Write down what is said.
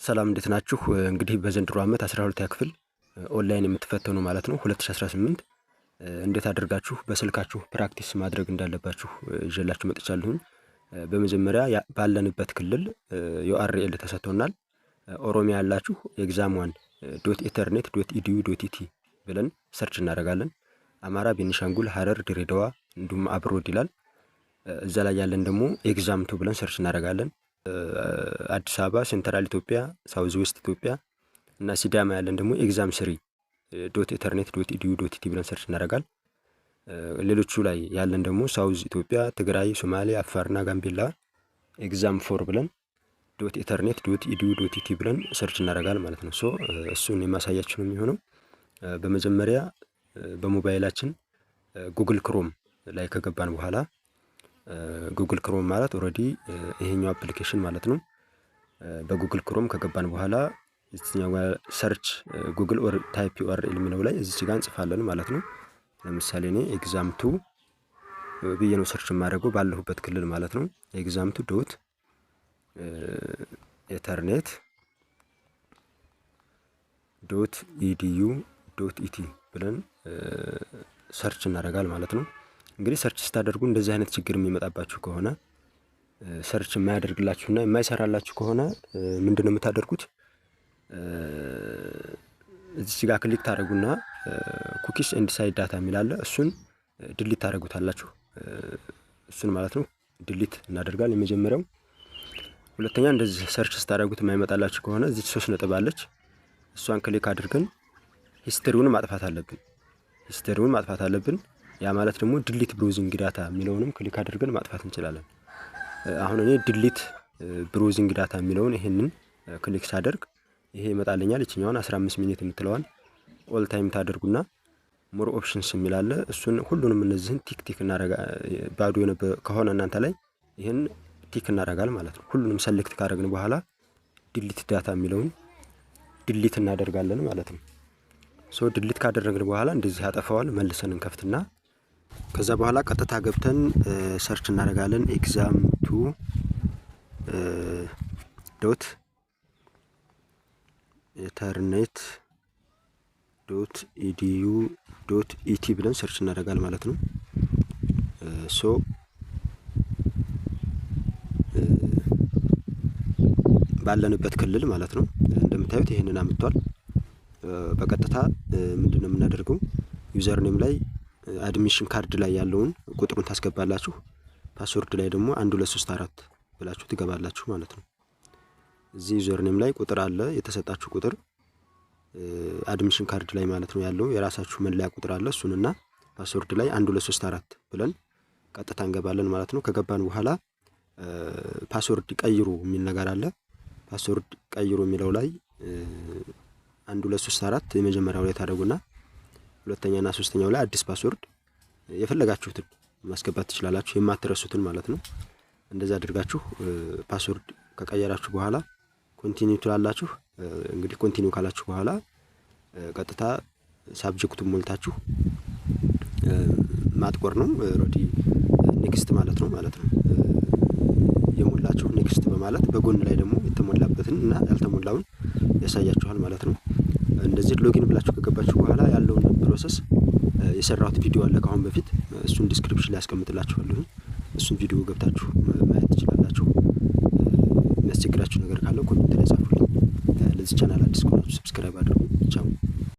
ሰላም እንዴት ናችሁ? እንግዲህ በዘንድሮ ዓመት 12ኛ ክፍል ኦንላይን የምትፈተኑ ማለት ነው 2018 እንዴት አድርጋችሁ በስልካችሁ ፕራክቲስ ማድረግ እንዳለባችሁ ይዤላችሁ መጥቻለሁ። በመጀመሪያ ባለንበት ክልል ዩአርኤል ተሰጥቶናል። ኦሮሚያ ያላችሁ exam1.ethernet.edu.it ብለን ሰርች እናደርጋለን። አማራ፣ ቤኒሻንጉል፣ ሐረር፣ ድሬዳዋ እንዲሁም አብሮድ ይላል። እዛ ላይ ያለን ደግሞ exam2 ብለን ሰርች እናደርጋለን። አዲስ አበባ፣ ሴንትራል ኢትዮጵያ፣ ሳውዝ ዌስት ኢትዮጵያ እና ሲዳማ ያለን ደግሞ exam3.ethernet.edu.it ብለን ሰርች እናደርጋለን። ሌሎቹ ላይ ያለን ደግሞ ሳውዝ ኢትዮጵያ፣ ትግራይ፣ ሶማሌ፣ አፋርና ጋምቤላ exam4 ብለን .ethernet.edu.it ብለን ሰርች እናደርጋለን ማለት ነው። እሱን የማሳያችሁ ነው የሚሆነው። በመጀመሪያ በሞባይላችን ጉግል ክሮም ላይ ከገባን በኋላ ጉግል ክሮም ማለት ኦሬዲ ይሄኛው አፕሊኬሽን ማለት ነው። በጉግል ክሮም ከገባን በኋላ እዚህኛው ሰርች ጉግል ኦር ታይፕ ዩአርኤል የሚለው ላይ እዚህ ጋር እንጽፋለን ማለት ነው። ለምሳሌ እኔ exam2 ብዬ ነው ሰርች የማደርገው ባለሁበት ክልል ማለት ነው። exam2.ethernet.edu.it ብለን ሰርች እናደርጋለን ማለት ነው። እንግዲህ ሰርች ስታደርጉ እንደዚህ አይነት ችግር የሚመጣባችሁ ከሆነ ሰርች የማያደርግላችሁና የማይሰራላችሁ ከሆነ ምንድነው የምታደርጉት? እዚህ ጋር ክሊክ ታደርጉና ኩኪስ ኤንድ ሳይድ ዳታ የሚላለ እሱን ዲሊት ታደርጉታላችሁ። እሱን ማለት ነው ዲሊት እናደርጋለን የመጀመሪያው። ሁለተኛ እንደዚህ ሰርች ስታደርጉት የማይመጣላችሁ ከሆነ እዚህ 3 ነጥብ አለች። እሷን ክሊክ አድርገን ሂስትሪውን ማጥፋት አለብን። ያ ማለት ደግሞ ዲሊት ብሮዚንግ ዳታ የሚለውንም ክሊክ አድርገን ማጥፋት እንችላለን። አሁን እኔ ዲሊት ብሮዚንግ ዳታ የሚለውን ይሄንን ክሊክ ሳደርግ ይሄ ይመጣልኛል። እቺኛውን 15 ሚኒት የምትለዋን ኦል ታይም ታደርጉና ሞር ኦፕሽንስ የሚላለ እሱን ሁሉንም እነዚህን ቲክ እናረጋ ባዶ ከሆነ እናንተ ላይ ይሄን ቲክ እናረጋለን ማለት ነው። ሁሉንም ሰሌክት ካደረግን በኋላ ዲሊት ዳታ የሚለውን ዲሊት እናደርጋለን ማለት ነው። ዲሊት ካደረግን በኋላ እንደዚህ ያጠፋዋል። መልሰን እንከፍትና ከዛ በኋላ ቀጥታ ገብተን ሰርች እናደርጋለን exam2.ethernet.edu.it ብለን ሰርች እናደርጋለን ማለት ነው። ባለንበት ክልል ማለት ነው። እንደምታዩት ይሄንን አምጥቷል። በቀጥታ ምንድነው የምናደርገው? ዩዘር ኔም ላይ አድሚሽን ካርድ ላይ ያለውን ቁጥሩን ታስገባላችሁ። ፓስወርድ ላይ ደግሞ 1234 ብላችሁ ትገባላችሁ ማለት ነው። እዚህ ዩዘር ኔም ላይ ቁጥር አለ፣ የተሰጣችሁ ቁጥር አድሚሽን ካርድ ላይ ማለት ነው ያለው የራሳችሁ መለያ ቁጥር አለ። እሱንና ፓስወርድ ላይ 1234 ብለን ቀጥታ እንገባለን ማለት ነው። ከገባን በኋላ ፓስወርድ ቀይሩ የሚል ነገር አለ። ፓስወርድ ቀይሩ የሚለው ላይ 1234 የመጀመሪያው ላይ ታደርጉና ሁለተኛና ሶስተኛው ላይ አዲስ ፓስወርድ የፈለጋችሁትን ማስገባት ትችላላችሁ፣ የማትረሱትን ማለት ነው። እንደዛ አድርጋችሁ ፓስወርድ ከቀየራችሁ በኋላ ኮንቲኒው ትላላችሁ። እንግዲህ ኮንቲኒው ካላችሁ በኋላ ቀጥታ ሳብጀክቱን ሞልታችሁ ማጥቆር ነው። ኦሬዲ ኔክስት ማለት ነው የሞላችሁ ኔክስት በማለት በጎን ላይ ደግሞ የተሞላበትን እና ያልተሞላውን ያሳያችኋል ማለት ነው። እንደዚህ ሎጊን ብላችሁ ከገባችሁ በኋላ ያለውን ፕሮሰስ የሰራሁት ቪዲዮ አለ ካሁን በፊት፣ እሱን ዲስክሪፕሽን ላይ አስቀምጥላችኋለሁ። እሱን ቪዲዮ ገብታችሁ ማየት ትችላላችሁ። የሚያስቸግራችሁ ነገር ካለ ኮሜንት ላይ ጻፉልኝ። ለዚህ ቻናል አዲስ ከሆናችሁ ሰብስክራይብ አድርጉ።